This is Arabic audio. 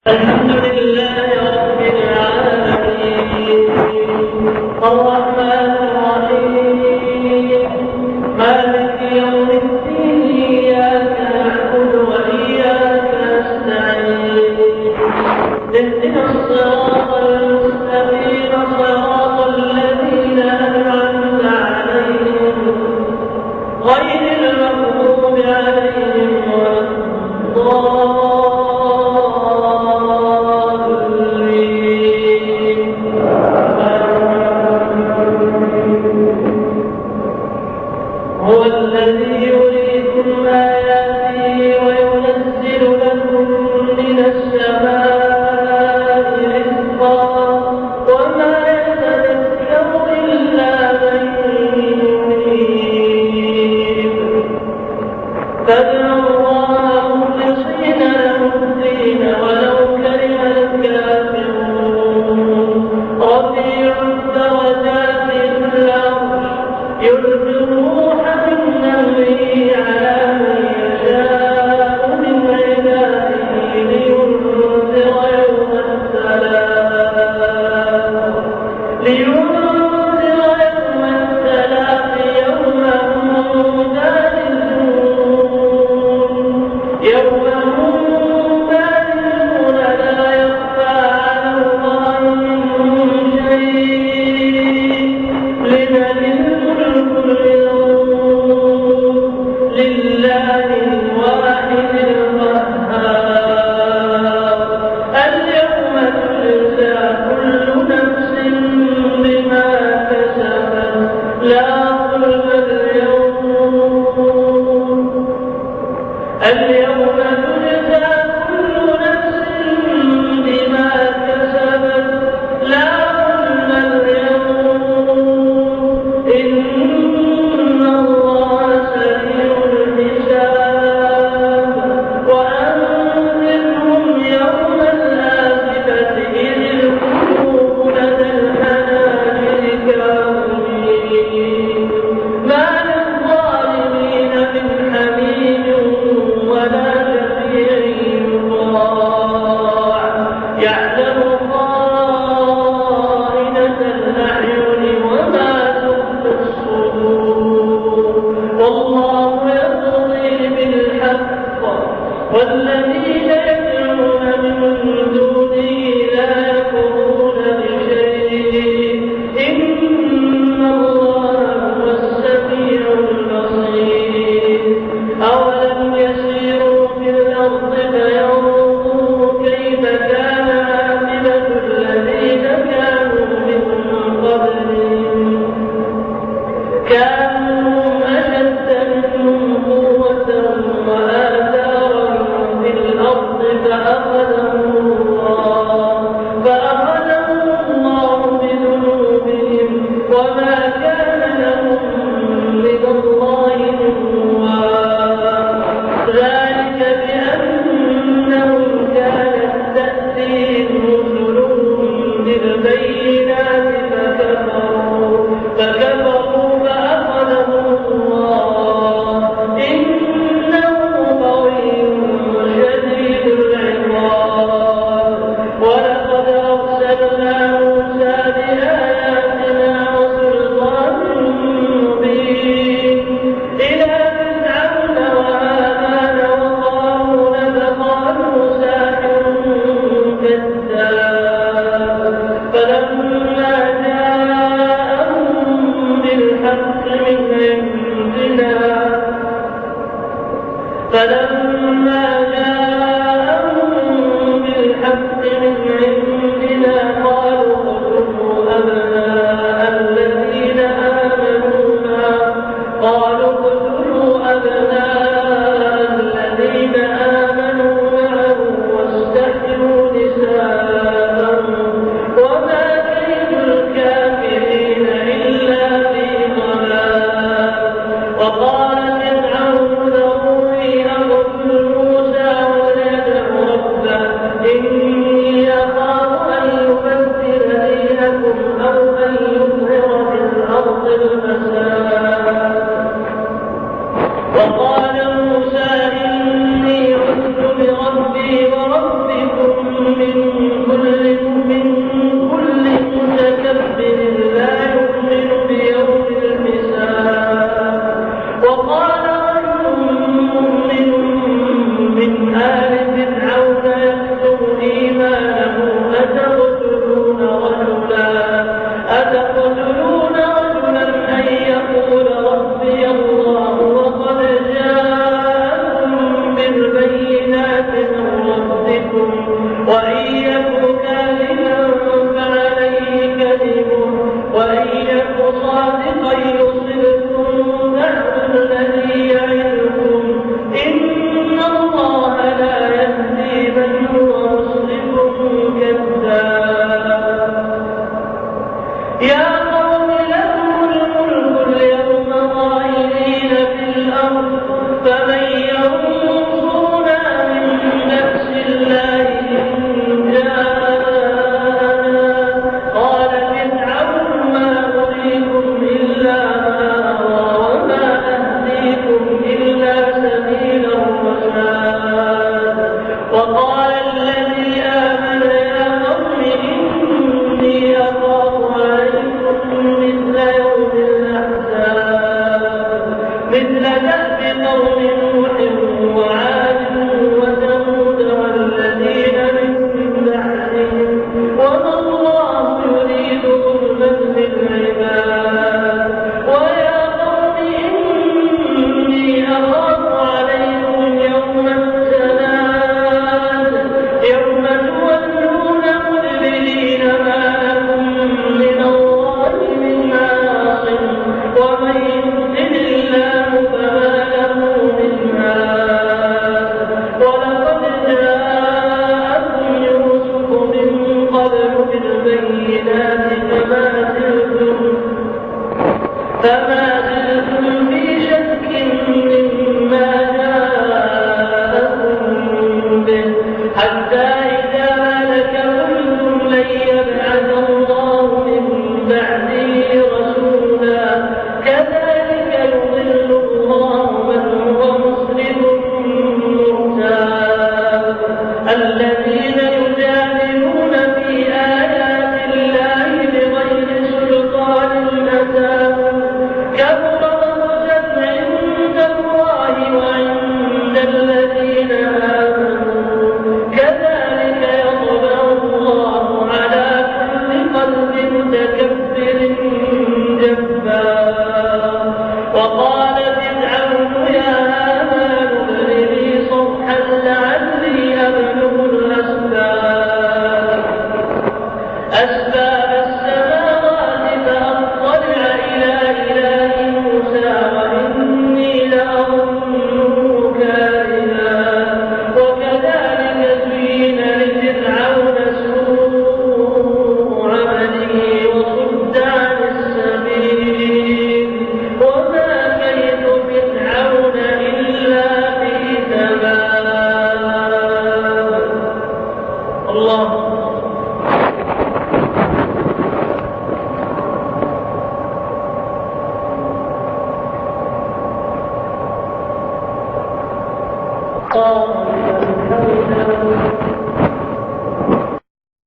الحمد لله رب العالمين الرحمن الرحيم مالك يوم الدين إياك نعبد وإياك نستعين اهدنا الصراط المستقيم صراط الذين أنعمت عليهم غير المغضوب عليهم ولا الضالين. هو الذي يريكم آياته وينزل لكم من السماء رزقا وما يتذكر إلا من ينيب فادعوا الله مخلصين له الدين ولو كره الكافرون. رفيع الدرجات العرش يلقي الروح من أمره على من يشاء من عباده لينذر يوم التلاق يوم هم بارزون لا يخفى على الله منهم شيء لمن الملك اليوم لله الواحد القهار. اليوم تجزى كل نفس بما كسبت لا ظلم اليوم تجزى كل نفس بما كسبت لا ظلم اليوم إن الله سريع الحساب. وأنذرهم يوم الآزفة إذ القلوب لدى الحناجر كاظمين ما للظالمين من حميم ولا شفيع يطاع يعلم